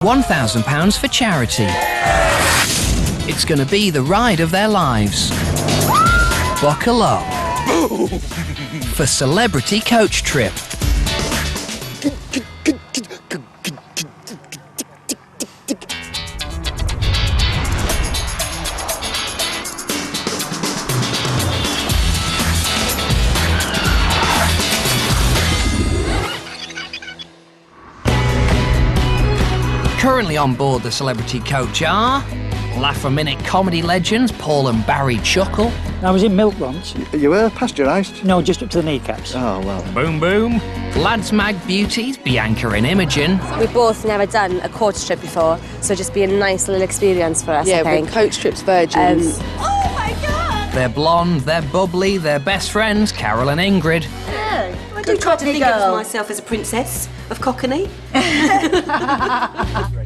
£1,000 for charity. It's going to be the ride of their lives. Buckle up for Celebrity Coach Trip. Currently on board the Celebrity Coach are Laugh-A-Minute comedy legends Paul and Barry Chuckle. I was in milk once. You were pasteurised? No, just up to the kneecaps. Oh, well. Boom Boom. Lads Mag beauties Bianca and Imogen. We've both never done a coach trip before, so just be a nice little experience for us, I think. We're coach trips virgins. Oh my God! They're blonde, they're bubbly, they're best friends, Carol and Ingrid. Yeah, I do try to think of myself as a princess of Cockney.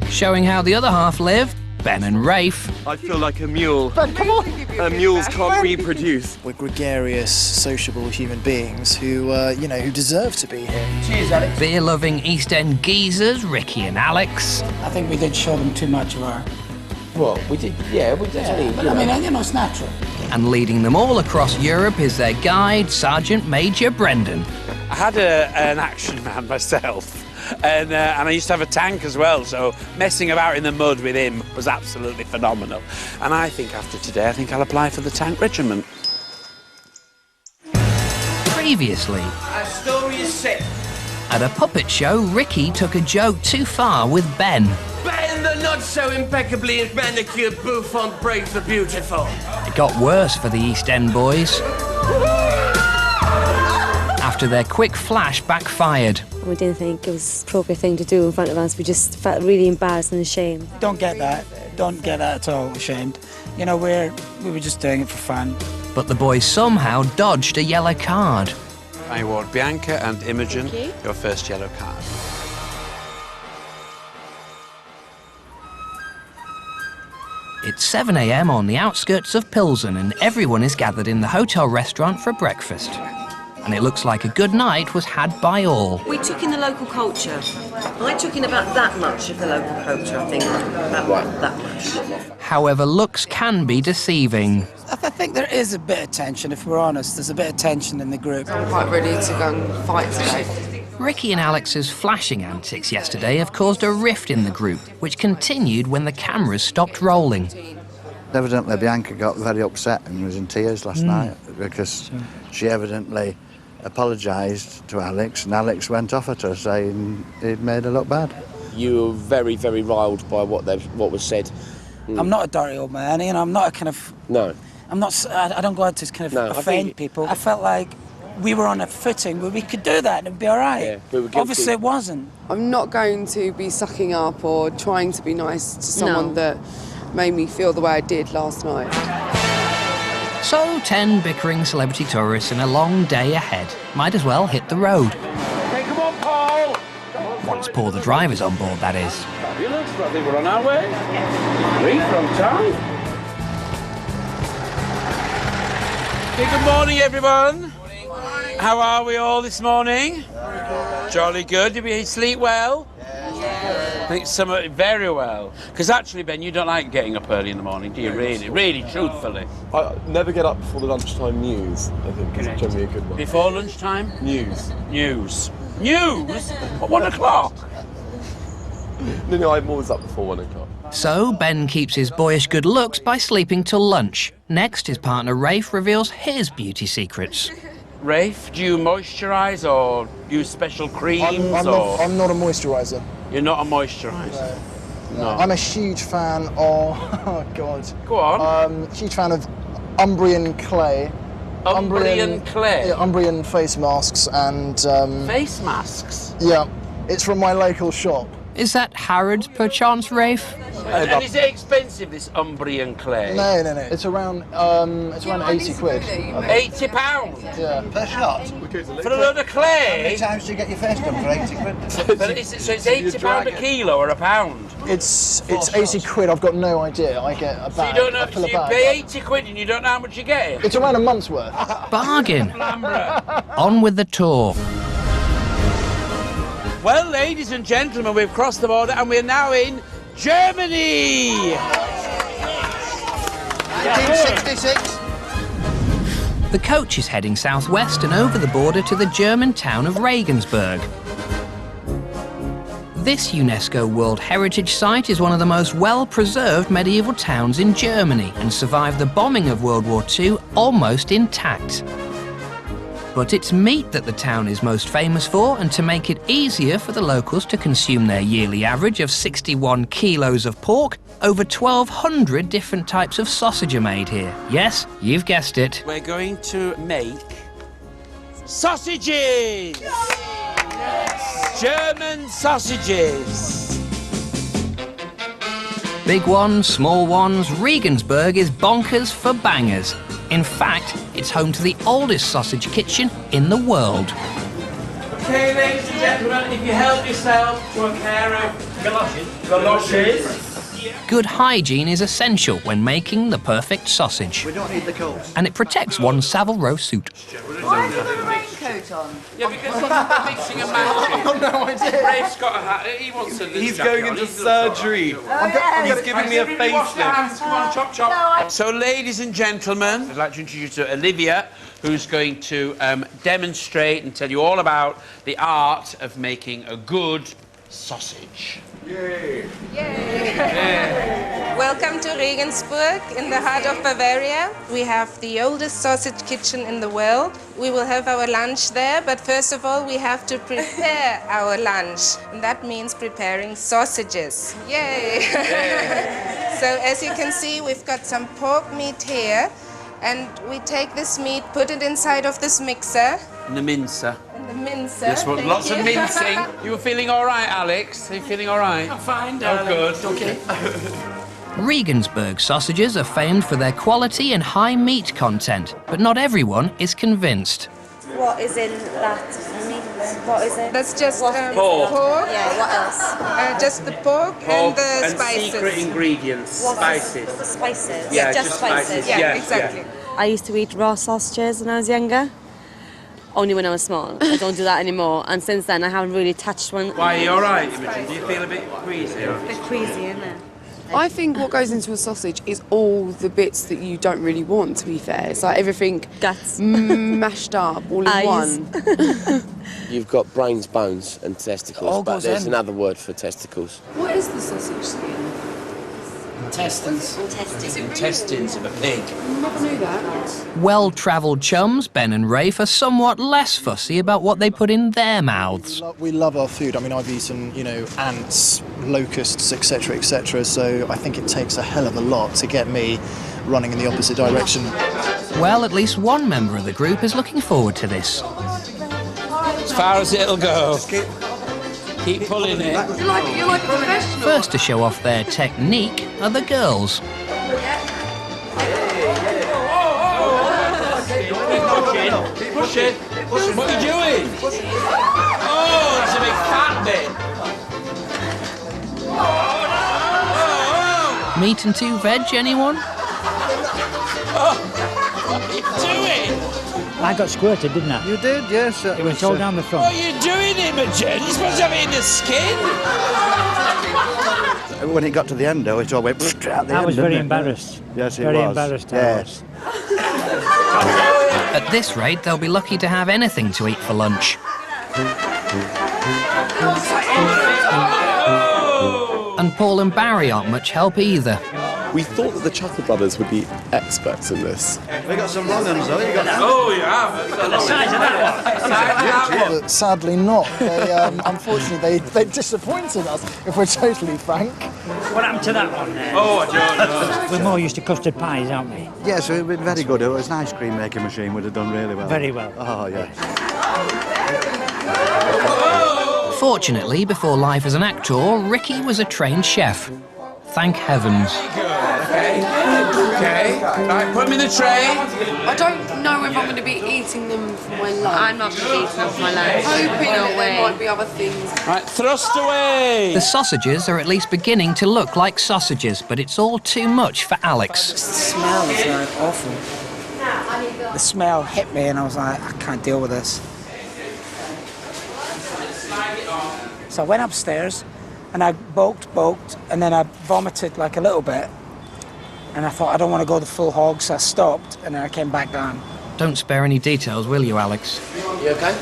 Showing how the other half live, Ben and Rafe. I feel like a mule. Ben, come on! Mules can't reproduce. We're gregarious, sociable human beings who, who deserve to be here. Cheers, Alex. Beer-loving East End geezers, Ricky and Alex. I think we did show them too much of our... Well, we did, yeah, we definitely... But I mean, it's natural. And leading them all across Europe is their guide, Sergeant Major Brendan. I had an action man myself. And I used to have a tank as well, so messing about in the mud with him was absolutely phenomenal. And I think after today, I think I'll apply for the tank regiment. Previously, Our story is set. at a puppet show, Ricky took a joke too far with Ben. Ben, the not so impeccably manicured bouffant breaks the beautiful. It got worse for the East End boys. After their quick flash backfired. We didn't think it was the appropriate thing to do in front of us. We just felt really embarrassed and ashamed. Don't get that. Don't get that at all ashamed. You know, we were just doing it for fun. But the boys somehow dodged a yellow card. I award Bianca and Imogen your first yellow card. It's 7 a.m. on the outskirts of Pilsen and everyone is gathered in the hotel restaurant for breakfast. And it looks like a good night was had by all. We took in the local culture. I took in about that much of the local culture, I think. About that much. However, looks can be deceiving. I think there is a bit of tension, if we're honest. There's a bit of tension in the group. I'm quite ready to go and fight today. Ricky and Alex's flashing antics yesterday have caused a rift in the group, which continued when the cameras stopped rolling. Evidently, Bianca got very upset and was in tears last night because she evidently apologised to Alex, and Alex went off at her saying he'd made her look bad. You were very, very riled by what was said. I'm not a dirty old man, you know, I'm not a kind of... No. I'm not... I don't go out to kind of offend people. I felt like we were on a footing where we could do that and it'd be all right. Yeah, we were guilty. Obviously, it wasn't. I'm not going to be sucking up or trying to be nice to someone that made me feel the way I did last night. So, 10 bickering celebrity tourists and a long day ahead. Might as well hit the road. Okay, come on, Paul! Once Paul the driver's on board, that is. Fabulous, I think we're on our way. Great from time. Okay, good morning, everyone. How are we all this morning? Jolly good. Did we sleep well? I think some very well. Because actually, Ben, you don't like getting up early in the morning, do you? Really, truthfully. I never get up before the lunchtime news, I think, is generally a good one. Before lunchtime? News? At 1 o'clock? No, I'm always up before 1 o'clock. So, Ben keeps his boyish good looks by sleeping till lunch. Next, his partner Rafe reveals his beauty secrets. Rafe, do you moisturise or use special creams? I'm not a moisturiser. You're not a moisturiser? No. I'm a huge fan of... Oh, God. Go on. Huge fan of Umbrian clay. Umbrian clay? Yeah, Umbrian face masks and... Face masks? Yeah. It's from my local shop. Is that Harrods, perchance, Rafe? And is it expensive, this Umbrian clay? No. It's around 80 quid. £80? Yeah. Per shot? For a load of clay? How many times do you get your face done for 80 quid? But so it's £80 a kilo or a pound? It's 80 quid. I've got no idea. I get a bag. So you don't know, I fill so a you bag. pay 80 quid and you don't know how much you get? It's around a month's worth. Bargain. Flamborough. On with the tour. Well, ladies and gentlemen, we've crossed the border and we're now in Germany! 1966. The coach is heading southwest and over the border to the German town of Regensburg. This UNESCO World Heritage Site is one of the most well-preserved medieval towns in Germany and survived the bombing of World War II almost intact. But it's meat that the town is most famous for, and to make it easier for the locals to consume their yearly average of 61 kilos of pork, over 1,200 different types of sausage are made here. Yes, you've guessed it. We're going to make sausages! Yes. German sausages. Big ones, small ones, Regensburg is bonkers for bangers. In fact, it's home to the oldest sausage kitchen in the world. Okay, ladies and gentlemen, if you help yourself to a pair of galoshes. Good hygiene is essential when making the perfect sausage. We don't need the coats. And it protects one's Savile Row suit. Why have you got a raincoat on? Yeah, because he's mixing and matching. Oh, no idea. Rafe's got a hat. He wants a He's going into surgery. He's giving me a facelift. Come on, chop, chop. So, ladies and gentlemen, I'd like to introduce you to Olivia, who's going to demonstrate and tell you all about the art of making a good sausage. Yay! Welcome to Regensburg, in the heart of Bavaria. We have the oldest sausage kitchen in the world. We will have our lunch there, but first of all we have to prepare our lunch. And that means preparing sausages. Yay! So as you can see, we've got some pork meat here. And we take this meat, put it inside of this mixer. And the mincer. And the mincer. Yes, well, lots of mincing. You were feeling all right, Alex? Are you feeling all right? I'm fine, Oh, darling. good. Okay. Regensburg sausages are famed for their quality and high meat content, but not everyone is convinced. What is in that meat? What is it? That's just pork. Yeah, what else? Just the pork and the spices. Secret ingredients, spices. The spices? Yeah, just spices. Yeah, exactly. Yeah. I used to eat raw sausages when I was younger. Only when I was small. I don't do that anymore. And since then, I haven't really touched one. Why, are you all right, Imogen? Do you feel a bit queasy? A bit queasy, isn't it? I think what goes into a sausage is all the bits that you don't really want, to be fair. It's like everything guts mashed up all in one. You've got brains, bones and testicles, but there's another word for testicles. What is the sausage skin? Intestines. Intestines of a pig. I never knew that. Well-travelled chums, Ben and Rafe, are somewhat less fussy about what they put in their mouths. We love our food. I mean, I've eaten, you know, ants, locusts, etc., etc. So I think it takes a hell of a lot to get me running in the opposite direction. Well, at least one member of the group is looking forward to this. As far as it'll go. Keep pulling it. You're like a professional. First to show off their technique are the girls. Keep pushing. What are you doing? Oh, that's a big fat bit. Meat and two veg, anyone? Oh, what are you doing? I got squirted, didn't I? You did, yes. It went all down the front. What are you doing, Imogen? You're supposed to have it in the skin. When it got to the end, though, it all went out the end. I was very didn't it? embarrassed. Yes, it very was. Embarrassed. Yes. At this rate, they'll be lucky to have anything to eat for lunch. And Paul and Barry aren't much help either. We thought that the Chuckle brothers would be experts in this. We got some wrong ones, though. You got Oh, you have. The size of that one. But sadly not. They, unfortunately, they disappointed us, if we're totally frank. What happened to that one there? Oh, I don't know. We're more used to custard pies, aren't we? Yes, it would be very good. It was an ice cream making machine. Would have done really well. Very well. Oh, yeah. Fortunately, before life as an actor, Ricky was a trained chef. Thank heavens. Okay. Right, put them in the tray. I don't know if I'm going to be eating them for my lunch. I'm not going to eat them for my lunch. Hoping No that way. there might be other things. Right, thrust away. The sausages are at least beginning to look like sausages, but it's all too much for Alex. The smell is like awful. The smell hit me and I was like, I can't deal with this. So I went upstairs And I bulked, and then I vomited like a little bit. And I thought, I don't want to go the full hog, so I stopped, and then I came back down. Don't spare any details, will you, Alex? You okay?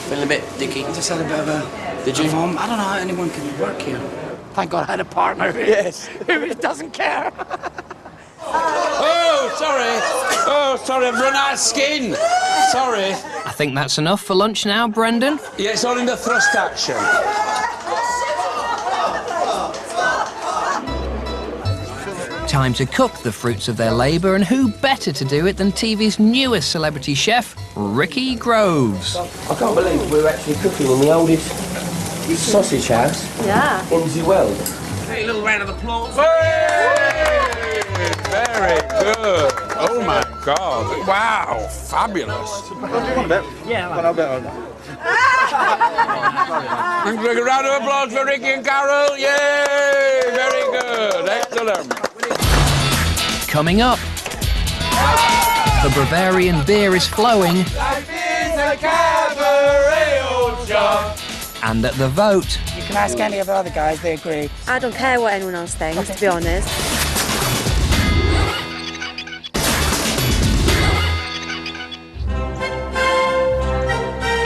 Feeling a bit dicky? I just had a bit of a... Did you? I don't know how anyone can work here. Thank God I had a partner who doesn't care. Oh, sorry. Oh, sorry, I've run out of skin. Sorry. I think that's enough for lunch now, Brendan. Yeah, it's all in the thrust action. Time to cook the fruits of their labour, and who better to do it than TV's newest celebrity chef, Ricky Groves. I can't believe we're actually cooking in the oldest sausage house in the world. Hey, a little round of applause. Hey! Very good. Oh my God. Wow, fabulous. Yeah. And a round of applause for Ricky and Carol. Yay! Very good. Excellent. Coming up, the Bavarian beer is flowing, Life is a cabaret, old John. and at the vote, You can ask any of the other guys, they agree. I don't care what anyone else thinks, to be honest.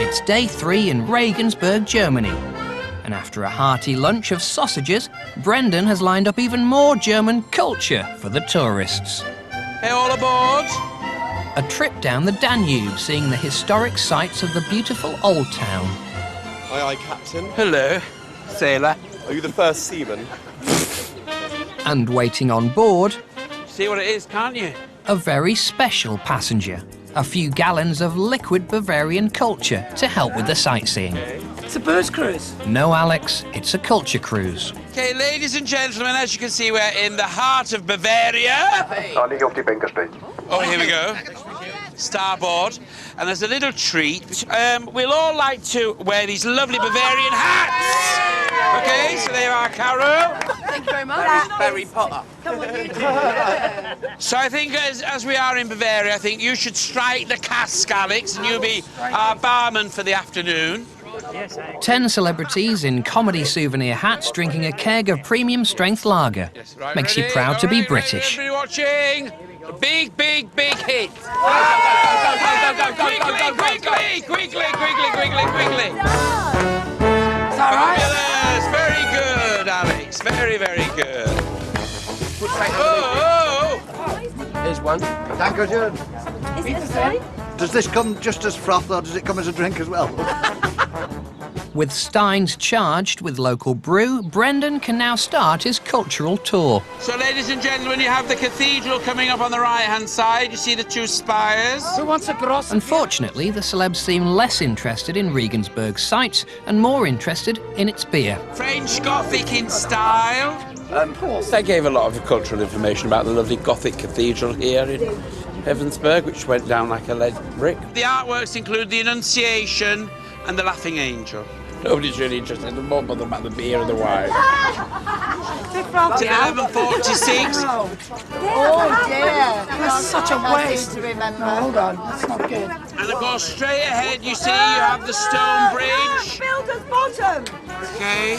it's day 3 in Regensburg, Germany. And after a hearty lunch of sausages, Brendan has lined up even more German culture for the tourists. Hey, all aboard. A trip down the Danube, seeing the historic sights of the beautiful old town. Aye, Captain. Hello, sailor. Are you the first seaman? And waiting on board, See what it is, can't you? a very special passenger. A few gallons of liquid Bavarian culture to help with the sightseeing. It's a booze cruise. No, Alex, it's a culture cruise. Okay, ladies and gentlemen, as you can see, we're in the heart of Bavaria. Oh, here we go. Starboard. And there's a little treat. We'll all like to wear these lovely Bavarian hats. Okay, so there you are, Carol. Thank you very much. Harry Potter. So I think as we are in Bavaria, I think you should strike the cask, Alex, and you'll be our barman for the afternoon. 10 celebrities in comedy souvenir hats drinking a keg of premium strength lager. Right, Makes you ready? proud to be Ready, British. Everybody watching. A big, big, big hit. Quickly. Is that right? Fabulous. Very good, Alex. Very, very good. Oh. Here's one. Thank you, June. Is it a story? Does this come just as froth, or does it come as a drink as well? With steins charged with local brew, Brendan can now start his cultural tour. So, ladies and gentlemen, you have the cathedral coming up on the right-hand side. You see the 2 spires. Who wants a gross? Unfortunately, the celebs seem less interested in Regensburg's sights and more interested in its beer. French Gothic in style. They gave a lot of cultural information about the lovely Gothic cathedral here in Ravensburg, which went down like a lead brick. The artworks include the Annunciation and the Laughing Angel. Nobody's really interested in the more than about the beer and the wine. It's 11:46. Oh dear. That's such a waste. No, hold on, that's not good. And of course, straight ahead, you see, you have the stone bridge. Builder's bottom. Okay.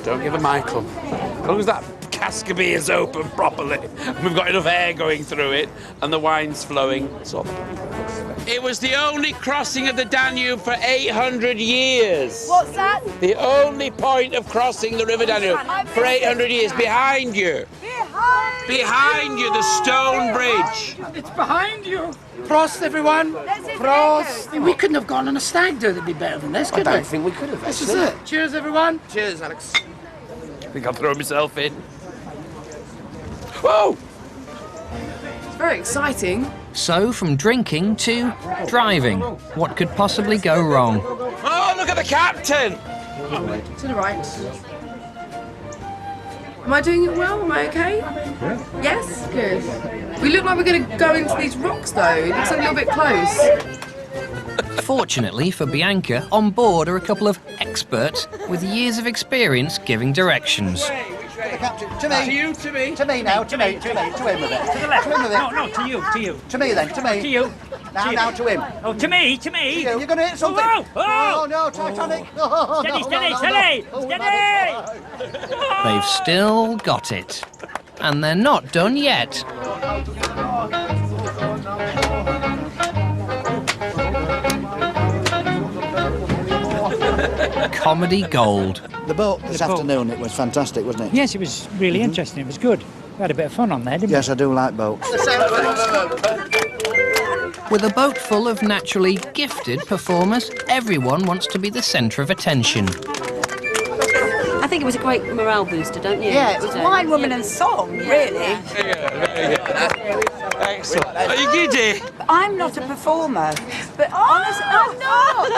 Don't give a Michael. As long as that cask of beer is open properly, and we've got enough air going through it, and the wine's flowing. So it was the only crossing of the Danube for 800 years. What's that? The only point of crossing the River Danube for 800 years. Behind you. Behind you, the stone bridge. It's behind you. Prost, everyone. Prost. We couldn't have gone on a stag do that'd be better than this, could we? I don't think we could have. This is it. Cheers, everyone. Cheers, Alex. I think I'll throw myself in. Whoa! It's very exciting. So, from drinking to driving. What could possibly go wrong? Oh, look at the captain! To the right. Am I doing it well? Am I okay? Yes? Good. We look like we're going to go into these rocks, though. It looks a little bit close. Fortunately for Bianca, on board are a couple of experts with years of experience giving directions. To me. To you, to me. To me now, to me, to him with it. To the left. No, to you. To me then, to me. To you. Now to him. Oh, to me, to me. You're going to hit something. Oh, oh. Oh, no, Titanic. Oh, Steady, no, steady, no, steady, no, no. steady. They've still got it. And they're not done yet. Comedy gold. The boat this afternoon, it was fantastic, wasn't it? Yes, it was really interesting. It was good. We had a bit of fun on there, didn't we? Yes, I do like boats. With a boat full of naturally gifted performers, everyone wants to be the centre of attention. I think it was a great morale booster, don't you? Yeah, it was wine, woman and song, really. Excellent. Are you giddy? I'm not a performer, but honestly, I'm not.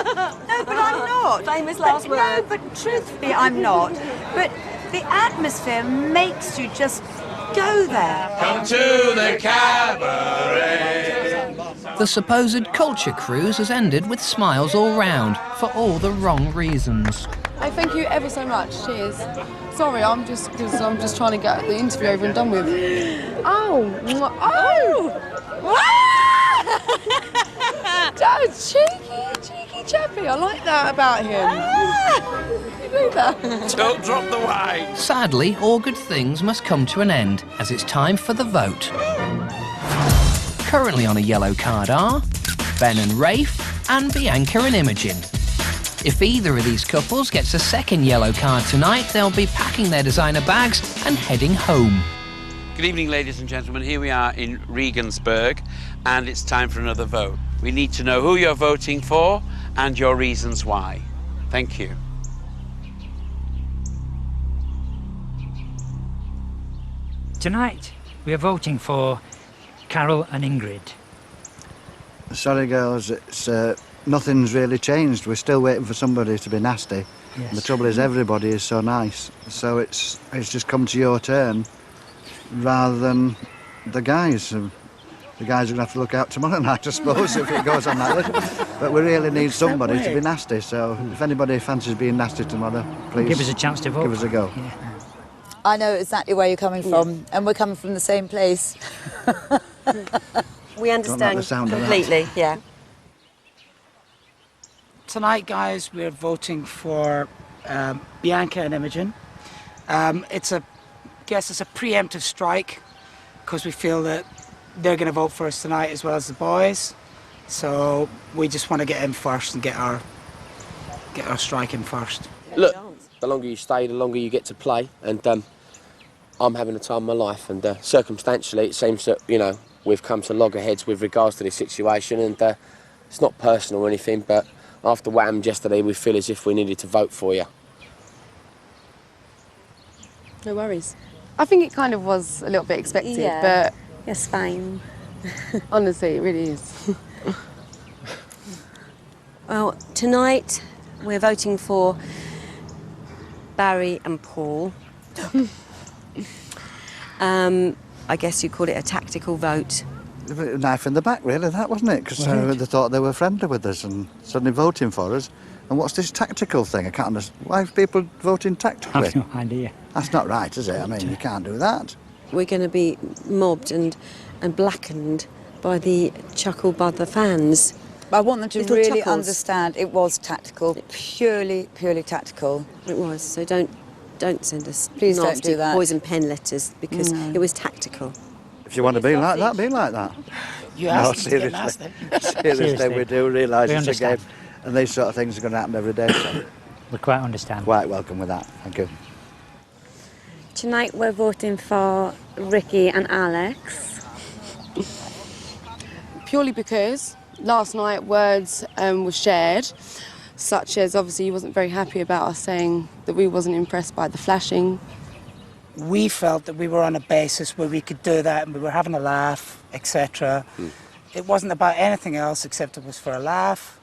No, but I'm not. Famous last word. No, but truthfully, I'm not. But the atmosphere makes you just go there. Come to the cabaret. The supposed culture cruise has ended with smiles all round, for all the wrong reasons. Hey, thank you ever so much. Cheers. Sorry, I'm just trying to get the interview over and done with. Oh, that was cheeky chappy. I like that about him. You do that. Don't drop the wine. Sadly, all good things must come to an end, as it's time for the vote. Currently on a yellow card are Ben and Rafe and Bianca and Imogen. If either of these couples gets a second yellow card tonight, they'll be packing their designer bags and heading home. Good evening, ladies and gentlemen. Here we are in Regensburg, and it's time for another vote. We need to know who you're voting for and your reasons why. Thank you. Tonight, we are voting for Carol and Ingrid. Sorry, girls, it's nothing's really changed. We're still waiting for somebody to be nasty. Yes. The trouble is, everybody is so nice. So it's just come to your turn, rather than the guys. The guys are going to have to look out tomorrow night, I suppose, if it goes on like this. But we really need somebody to be nasty. So if anybody fancies being nasty tomorrow, please Give us a chance to vote. Give us a go. Yeah. I know exactly where you're coming from, and we're coming from the same place. We understand completely, yeah. Tonight, guys, we're voting for Bianca and Imogen. It's a preemptive strike because we feel that they're going to vote for us tonight as well as the boys. So we just want to get in first and get our strike in first. Look, the longer you stay, the longer you get to play, and I'm having the time of my life, and circumstantially it seems that, you know, we've come to loggerheads with regards to this situation, and it's not personal or anything, but after what happened yesterday, we feel as if we needed to vote for you. No worries. I think it kind of was a little bit expected, Yeah. but It's fine. honestly, it really is. Well, tonight we're voting for Barry and Paul. I guess you call it a tactical vote. Knife in the back, really, that, wasn't it? Because they thought they were friendly with us and suddenly voting for us. And what's this tactical thing? I can't understand. Why are people voting tactically? I've no idea. That's not right, is it? I mean, you can't do that. We're going to be mobbed and blackened by the Chuckle Brother fans. I want them to Little really chuckles. understand it was tactical, purely tactical. It was, so don't send us Please don't nasty do that. poison pen letters because No. it was tactical. If you want to be like that, be like that. You asked them to get nasty. Seriously, we do realise We it's a game, understand. and these sort of things are going to happen every day. So We quite understand. quite welcome with that. Thank you. Tonight we're voting for Ricky and Alex. Purely because last night words were shared, such as obviously he wasn't very happy about us saying that we wasn't impressed by the flashing. We felt that we were on a basis where we could do that and we were having a laugh, etc. It wasn't about anything else except it was for a laugh.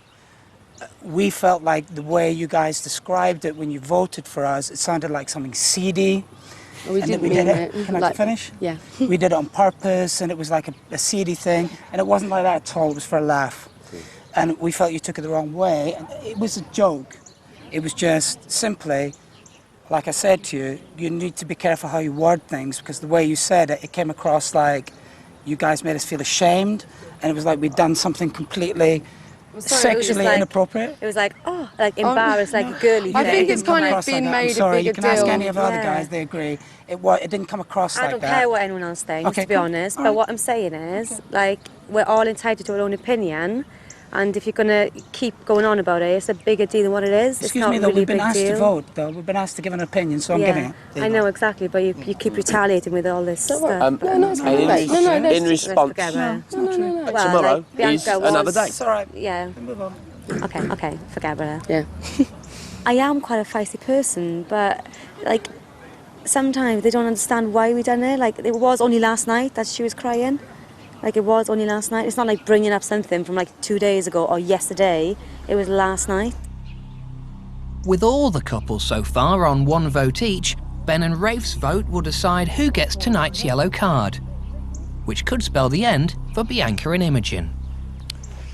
We felt like the way you guys described it when you voted for us, it sounded like something seedy. We and that didn't we did mean it. it. Can I Like- finish? Yeah. We did it on purpose, and it was like a seedy thing, and it wasn't like that at all. It was for a laugh, and we felt you took it the wrong way. And it was a joke. It was just simply, like I said to you, you need to be careful how you word things because the way you said it, it came across like you guys made us feel ashamed, and it was like we'd done something completely sexually inappropriate. It was like, oh, like embarrassed, like a girly I thing. think it's kind of Like been that. made I'm sorry, a bigger you can ask deal. any of the other guys, they agree. It didn't come across like that. I don't care what anyone else thinks, Okay, to be honest, but what I'm saying is, like, we're all entitled to our own opinion, and if you're going to keep going on about it, it's a bigger deal than what it is. Excuse it's not me, though, really we've been a big asked deal. to vote, though. We've been asked to give an opinion, so I'm giving it. I know exactly, but you keep retaliating with all this stuff. In response, No. Well, tomorrow like, Bianca is another was- day. It's all right. Yeah. Move on. Okay, forget about it. Yeah. I am quite a feisty person, but, like, sometimes they don't understand why we done it. Like, it was only last night that she was crying. Like, it was only last night. It's not like bringing up something from, like, 2 days ago or yesterday. It was last night. With all the couples so far on 1 vote each, Ben and Rafe's vote will decide who gets tonight's yellow card, which could spell the end for Bianca and Imogen.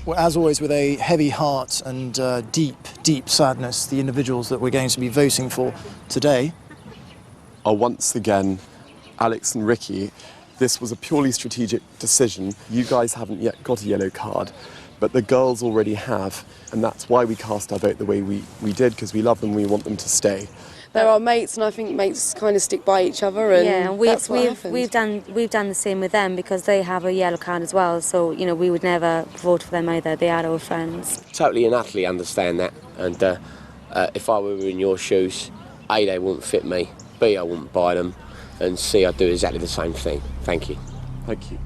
Well, as always, with a heavy heart and deep sadness, the individuals that we're going to be voting for today are once again Alex and Ricky. This was a purely strategic decision. You guys haven't yet got a yellow card, but the girls already have, and that's why we cast our vote the way we did, because we love them, we want them to stay. They're our mates, and I think mates kind of stick by each other, and yeah, that's what happens. we've done the same with them because they have a yellow card as well. So you know we would never vote for them either. They are our friends. Totally and utterly understand that. And if I were in your shoes, A, they wouldn't fit me. B, I wouldn't buy them. And C, I'd do exactly the same thing. Thank you. Thank you.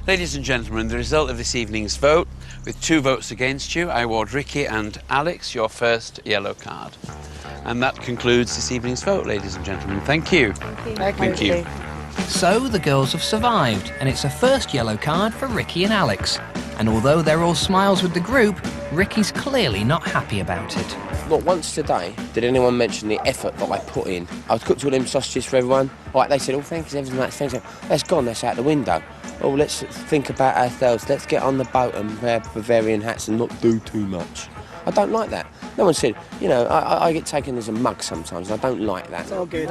Ladies and gentlemen, the result of this evening's vote, with 2 votes against you, I award Ricky and Alex your first yellow card. And that concludes this evening's vote, ladies and gentlemen. Thank you. Thank you. So the girls have survived, and it's a first yellow card for Ricky and Alex. And although they're all smiles with the group, Ricky's clearly not happy about it. Not once today did anyone mention the effort that I put in. I cooked all them sausages for everyone. Like they said, oh, thanks, everything much, thanks. That's gone, that's out the window. Oh, let's think about ourselves. Let's get on the boat and wear Bavarian hats and not do too much. I don't like that. No one said, you know, I get taken as a mug sometimes, and I don't like that. It's all good.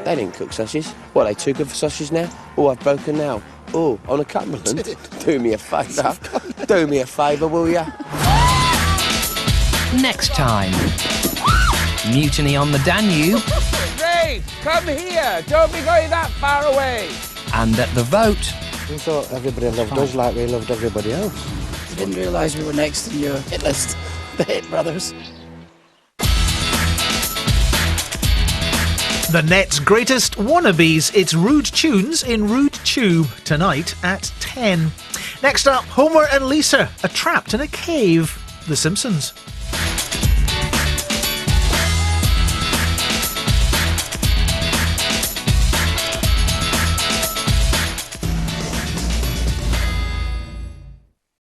They didn't cook sausages. What, are they too good for sausages now? Oh, I've broken now. Oh, on a Cumberland? Do me a favour. Do me a favour, will ya? Next time, mutiny on the Danube. Rafe, come here. Don't be going that far away. And at the vote, We thought everybody loved us like we loved everybody else. Didn't realise we were next in your hit list. The Hit Brothers. The net's greatest wannabes. It's Rude Tunes in Rude Tube tonight at 10. Next up, Homer and Lisa are trapped in a cave. The Simpsons.